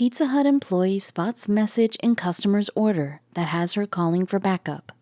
Pizza Hut employee spots message in customer's order that has her calling for backup.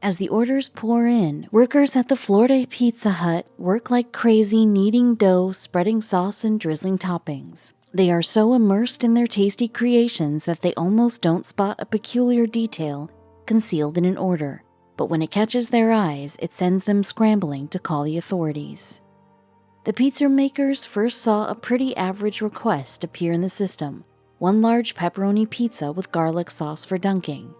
As the orders pour in, workers at the Florida Pizza Hut work like crazy, kneading dough, spreading sauce, and drizzling toppings. They are so immersed in their tasty creations that they almost don't spot a peculiar detail concealed in an order. But when it catches their eyes, it sends them scrambling to call the authorities. The pizza makers first saw a pretty average request appear in the system, one large pepperoni pizza with garlic sauce for dunking.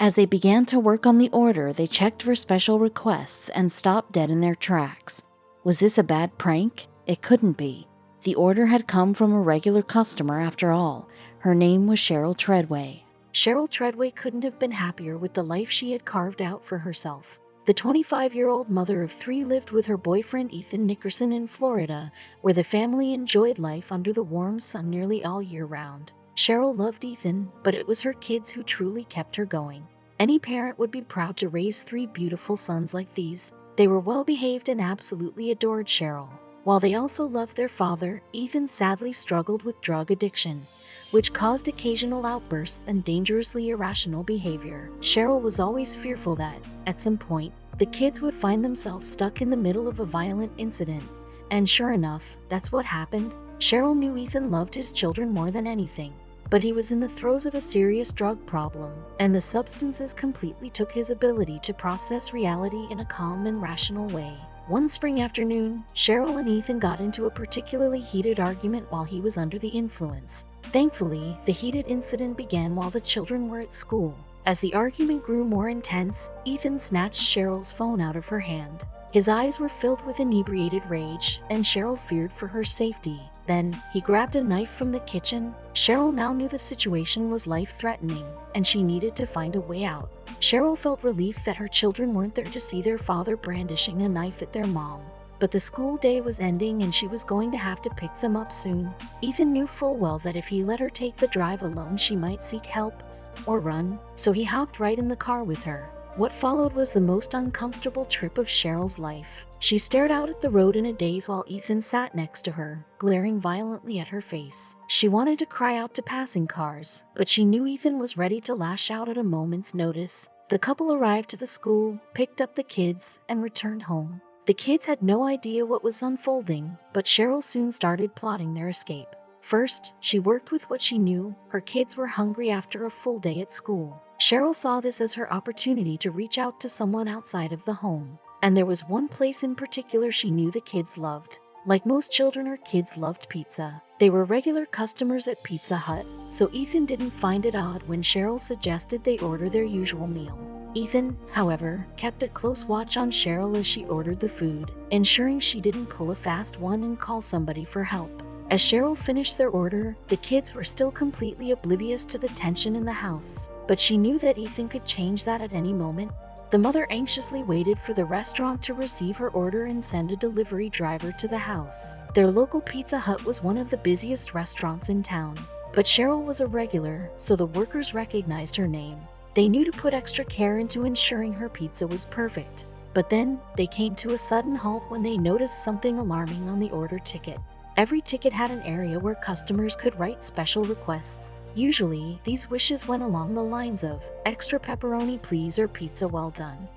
As they began to work on the order, they checked for special requests and stopped dead in their tracks. Was this a bad prank? It couldn't be. The order had come from a regular customer after all. Her name was Cheryl Treadway. Cheryl Treadway couldn't have been happier with the life she had carved out for herself. The 25-year-old mother of 3 lived with her boyfriend Ethan Nickerson in Florida, where the family enjoyed life under the warm sun nearly all year round. Cheryl loved Ethan, but it was her kids who truly kept her going. Any parent would be proud to raise 3 beautiful sons like these. They were well-behaved and absolutely adored Cheryl. While they also loved their father, Ethan sadly struggled with drug addiction, which caused occasional outbursts and dangerously irrational behavior. Cheryl was always fearful that, at some point, the kids would find themselves stuck in the middle of a violent incident. And sure enough, that's what happened. Cheryl knew Ethan loved his children more than anything, but he was in the throes of a serious drug problem, and the substances completely took his ability to process reality in a calm and rational way. One spring afternoon, Cheryl and Ethan got into a particularly heated argument while he was under the influence. Thankfully, the heated incident began while the children were at school. As the argument grew more intense, Ethan snatched Cheryl's phone out of her hand. His eyes were filled with inebriated rage, and Cheryl feared for her safety. Then, he grabbed a knife from the kitchen. Cheryl now knew the situation was life-threatening, and she needed to find a way out. Cheryl felt relief that her children weren't there to see their father brandishing a knife at their mom. But the school day was ending and she was going to have to pick them up soon. Ethan knew full well that if he let her take the drive alone, she might seek help or run, so he hopped right in the car with her. What followed was the most uncomfortable trip of Cheryl's life. She stared out at the road in a daze while Ethan sat next to her, glaring violently at her face. She wanted to cry out to passing cars, but she knew Ethan was ready to lash out at a moment's notice. The couple arrived to the school, picked up the kids, and returned home. The kids had no idea what was unfolding, but Cheryl soon started plotting their escape. First, she worked with what she knew. Her kids were hungry after a full day at school. Cheryl saw this as her opportunity to reach out to someone outside of the home. And there was one place in particular she knew the kids loved. Like most children, her kids loved pizza. They were regular customers at Pizza Hut, so Ethan didn't find it odd when Cheryl suggested they order their usual meal. Ethan, however, kept a close watch on Cheryl as she ordered the food, ensuring she didn't pull a fast one and call somebody for help. As Cheryl finished their order, the kids were still completely oblivious to the tension in the house, but she knew that Ethan could change that at any moment. The mother anxiously waited for the restaurant to receive her order and send a delivery driver to the house. Their local Pizza Hut was one of the busiest restaurants in town, but Cheryl was a regular, so the workers recognized her name. They knew to put extra care into ensuring her pizza was perfect. But then, they came to a sudden halt when they noticed something alarming on the order ticket. Every ticket had an area where customers could write special requests. Usually, these wishes went along the lines of, "Extra pepperoni please" or "Pizza well done."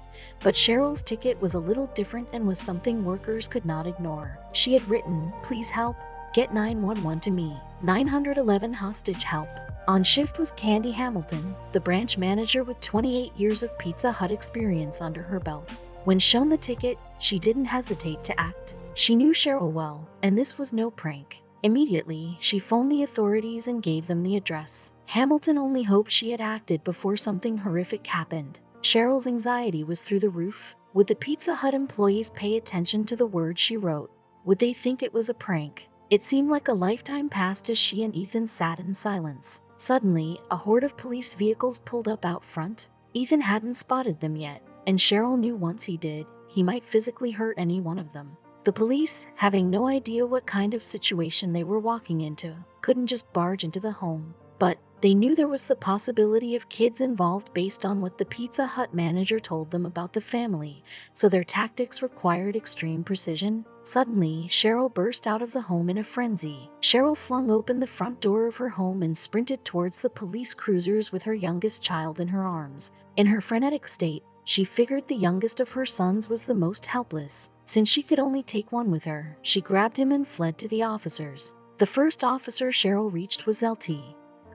But Cheryl's ticket was a little different and was something workers could not ignore. She had written, "Please help, get 911 to me, 911 hostage help." On shift was Candy Hamilton, the branch manager with 28 years of Pizza Hut experience under her belt. When shown the ticket, she didn't hesitate to act. She knew Cheryl well, and this was no prank. Immediately, she phoned the authorities and gave them the address. Hamilton only hoped she had acted before something horrific happened. Cheryl's anxiety was through the roof. Would the Pizza Hut employees pay attention to the words she wrote? Would they think it was a prank? It seemed like a lifetime passed as she and Ethan sat in silence. Suddenly, a horde of police vehicles pulled up out front. Ethan hadn't spotted them yet, and Cheryl knew once he did, he might physically hurt any one of them. The police, having no idea what kind of situation they were walking into, couldn't just barge into the home. But They knew there was the possibility of kids involved based on what the Pizza Hut manager told them about the family, so their tactics required extreme precision. Suddenly, Cheryl burst out of the home in a frenzy. Cheryl flung open the front door of her home and sprinted towards the police cruisers with her youngest child in her arms. In her frenetic state, she figured the youngest of her sons was the most helpless. Since she could only take one with her, she grabbed him and fled to the officers. The first officer Cheryl reached was Lt.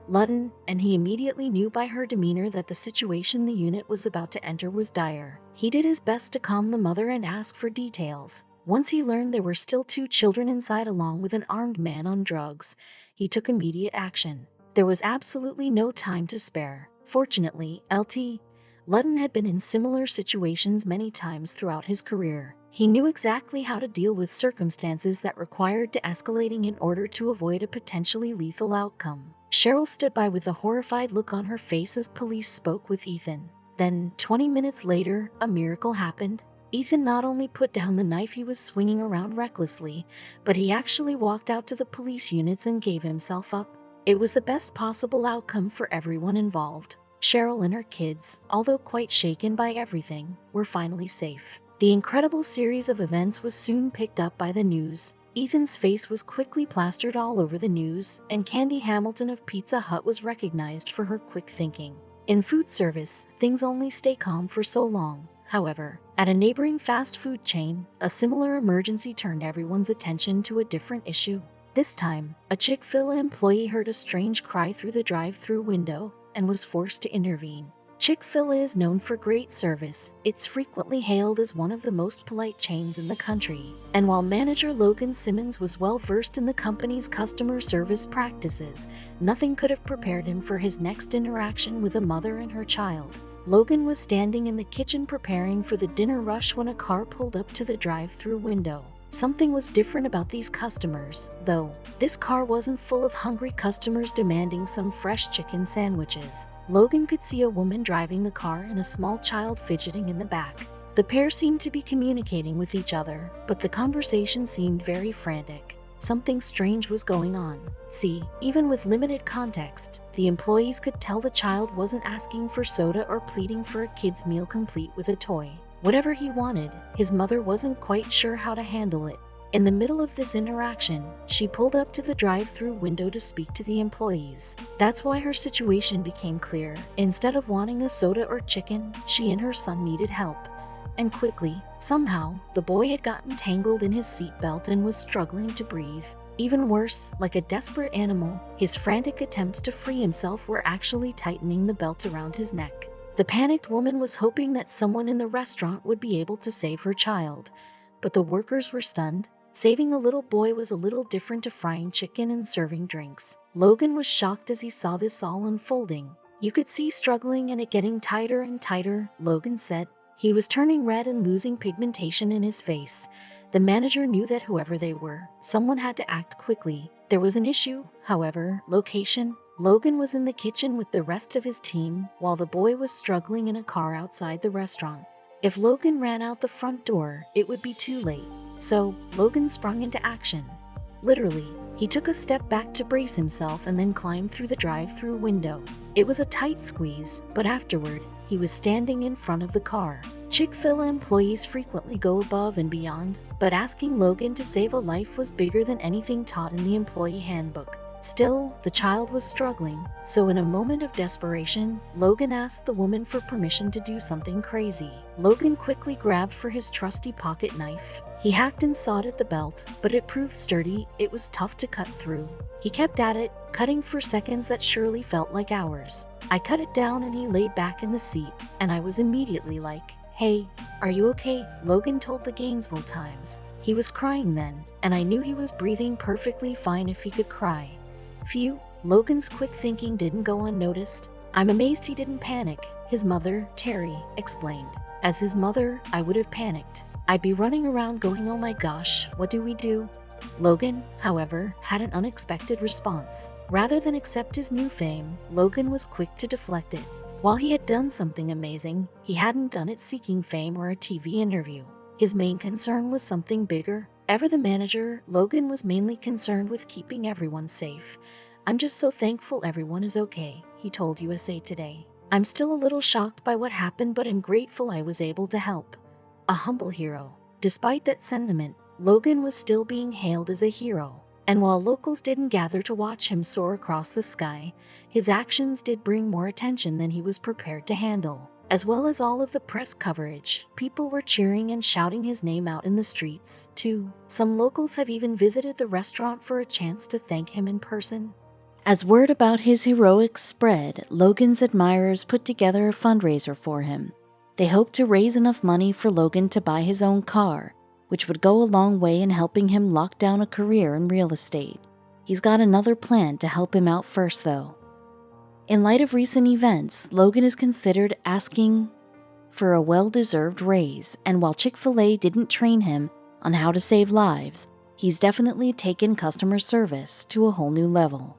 Ludden, and he immediately knew by her demeanor that the situation the unit was about to enter was dire. He did his best to calm the mother and ask for details. Once he learned there were still 2 children inside along with an armed man on drugs, he took immediate action. There was absolutely no time to spare. Fortunately, Lt. Ludden had been in similar situations many times throughout his career. He knew exactly how to deal with circumstances that required de-escalating in order to avoid a potentially lethal outcome. Cheryl stood by with a horrified look on her face as police spoke with Ethan. Then, 20 minutes later, a miracle happened. Ethan not only put down the knife he was swinging around recklessly, but he actually walked out to the police units and gave himself up. It was the best possible outcome for everyone involved. Cheryl and her kids, although quite shaken by everything, were finally safe. The incredible series of events was soon picked up by the news. Ethan's face was quickly plastered all over the news, and Candy Hamilton of Pizza Hut was recognized for her quick thinking. In food service, things only stay calm for so long. However, at a neighboring fast food chain, a similar emergency turned everyone's attention to a different issue. This time, a Chick-fil-A employee heard a strange cry through the drive-thru window and was forced to intervene. Chick-fil-A is known for great service. It's frequently hailed as one of the most polite chains in the country. And while manager Logan Simmons was well versed in the company's customer service practices, nothing could have prepared him for his next interaction with a mother and her child. Logan was standing in the kitchen preparing for the dinner rush when a car pulled up to the drive-thru window. Something was different about these customers, though. This car wasn't full of hungry customers demanding some fresh chicken sandwiches. Logan could see a woman driving the car and a small child fidgeting in the back. The pair seemed to be communicating with each other, but the conversation seemed very frantic. Something strange was going on. See, even with limited context, the employees could tell the child wasn't asking for soda or pleading for a kid's meal complete with a toy. Whatever he wanted, his mother wasn't quite sure how to handle it. In the middle of this interaction, she pulled up to the drive-thru window to speak to the employees. That's why her situation became clear. Instead of wanting a soda or chicken, she and her son needed help. And quickly, somehow, the boy had gotten tangled in his seatbelt and was struggling to breathe. Even worse, like a desperate animal, his frantic attempts to free himself were actually tightening the belt around his neck. The panicked woman was hoping that someone in the restaurant would be able to save her child, but the workers were stunned. Saving the little boy was a little different to frying chicken and serving drinks. Logan was shocked as he saw this all unfolding. "You could see struggling and it getting tighter and tighter," Logan said. He was turning red and losing pigmentation in his face. The manager knew that whoever they were, someone had to act quickly. There was an issue, however, location. Logan was in the kitchen with the rest of his team, while the boy was struggling in a car outside the restaurant. If Logan ran out the front door, it would be too late. So, Logan sprung into action. Literally, he took a step back to brace himself and then climbed through the drive-thru window. It was a tight squeeze, but afterward, he was standing in front of the car. Chick-fil-A employees frequently go above and beyond, but asking Logan to save a life was bigger than anything taught in the employee handbook. Still, the child was struggling, so in a moment of desperation, Logan asked the woman for permission to do something crazy. Logan quickly grabbed for his trusty pocket knife. He hacked and sawed at the belt, but it proved sturdy. It was tough to cut through. He kept at it, cutting for seconds that surely felt like hours. I cut it down and he lay back in the seat, and I was immediately like, "Hey, are you okay?" Logan told the Gainesville Times. He was crying then, and I knew he was breathing perfectly fine if he could cry. Phew, Logan's quick thinking didn't go unnoticed. "I'm amazed he didn't panic," his mother, Terry, explained. As his mother, I would have panicked. I'd be running around going, "Oh my gosh, what do we do?" Logan, however, had an unexpected response. Rather than accept his new fame, Logan was quick to deflect it. While he had done something amazing, he hadn't done it seeking fame or a TV interview. His main concern was something bigger. Ever the manager, Logan was mainly concerned with keeping everyone safe. "I'm just so thankful everyone is okay," he told USA Today. "I'm still a little shocked by what happened, but I'm grateful I was able to help." A humble hero. Despite that sentiment, Logan was still being hailed as a hero. And while locals didn't gather to watch him soar across the sky, his actions did bring more attention than he was prepared to handle. As well as all of the press coverage, people were cheering and shouting his name out in the streets, too. Some locals have even visited the restaurant for a chance to thank him in person. As word about his heroics spread, Logan's admirers put together a fundraiser for him. They hoped to raise enough money for Logan to buy his own car, which would go a long way in helping him lock down a career in real estate. He's got another plan to help him out first, though. In light of recent events, Logan is considered asking for a well-deserved raise, and while Chick-fil-A didn't train him on how to save lives, he's definitely taken customer service to a whole new level.